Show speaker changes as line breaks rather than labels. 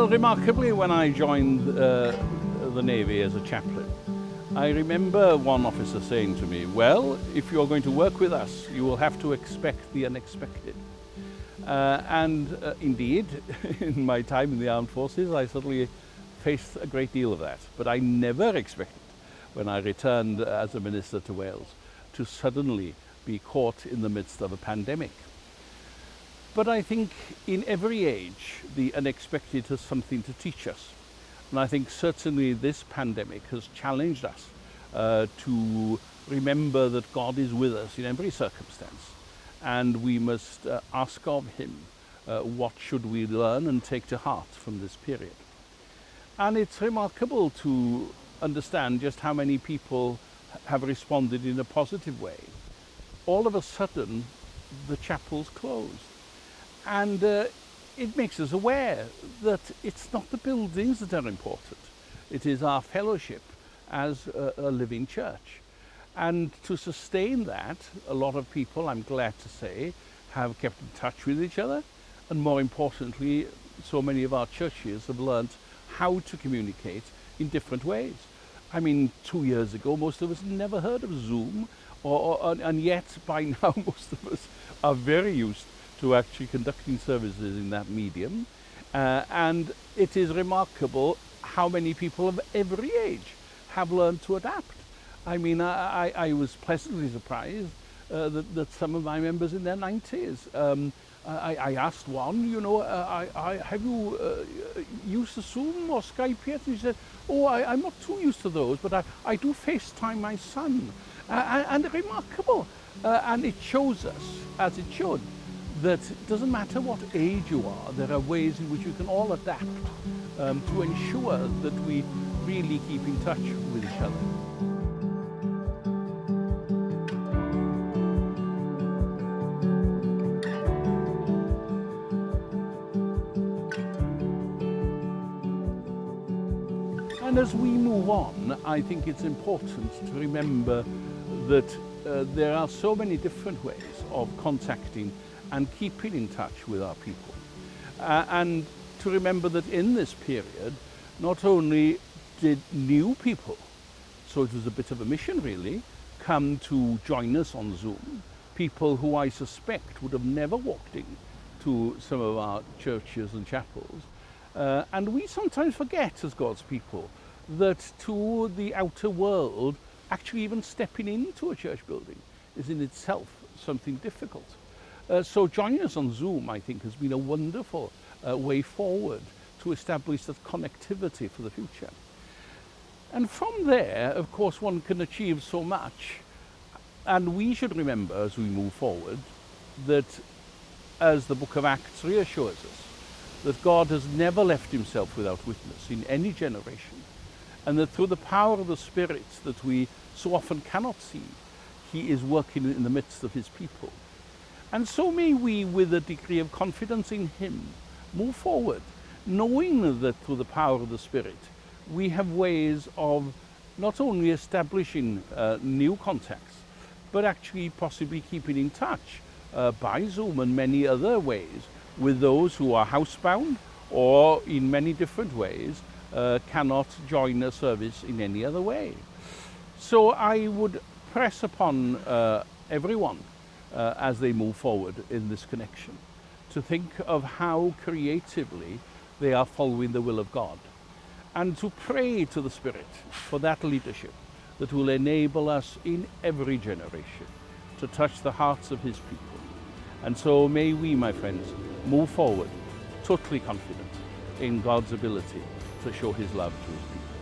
Well, remarkably, when I joined the Navy as a chaplain, I remember one officer saying to me, well, if you're going to work with us, you will have to expect the unexpected. Indeed, in my time in the armed forces, I suddenly faced a great deal of that. But I never expected, when I returned as a minister to Wales, to suddenly be caught in the midst of a pandemic. But I think in every age, the unexpected has something to teach us. And I think certainly this pandemic has challenged us to remember that God is with us in every circumstance. And we must ask of him what should we learn and take to heart from this period. And it's remarkable to understand just how many people have responded in a positive way. All of a sudden, the chapel's closed. And it makes us aware that it's not the buildings that are important. It is our fellowship as a living church. And to sustain that, a lot of people, I'm glad to say, have kept in touch with each other. And more importantly, so many of our churches have learned how to communicate in different ways. I mean, 2 years ago, most of us never heard of Zoom, and yet by now most of us are very used to actually conducting services in that medium. And it is remarkable how many people of every age have learned to adapt. I mean, I was pleasantly surprised that some of my members in their 90s, I asked one, you know, have you used Zoom or Skype yet? And he said, oh, I'm not too used to those, but I do FaceTime my son. And remarkable. And it shows us, as it should, that it doesn't matter what age you are, there are ways in which you can all adapt to ensure that we really keep in touch with each other. And as we move on, I think it's important to remember that there are so many different ways of contacting and keeping in touch with our people. And to remember that in this period, not only did new people, so it was a bit of a mission really, come to join us on Zoom, people who I suspect would have never walked in to some of our churches and chapels. And we sometimes forget as God's people that to the outer world, actually even stepping into a church building is in itself something difficult. So joining us on Zoom, I think, has been a wonderful way forward to establish that connectivity for the future. And from there, of course, one can achieve so much. And we should remember as we move forward that, as the book of Acts reassures us, that God has never left himself without witness in any generation. And that through the power of the Spirit that we so often cannot see, he is working in the midst of his people. And so may we, with a degree of confidence in him, move forward, knowing that through the power of the Spirit, we have ways of not only establishing new contacts, but actually possibly keeping in touch by Zoom and many other ways with those who are housebound or in many different ways cannot join a service in any other way. So I would press upon everyone as they move forward in this connection to think of how creatively they are following the will of God, and to pray to the Spirit for that leadership that will enable us in every generation to touch the hearts of his people. And so may we, my friends, move forward totally confident in God's ability to show his love to his people.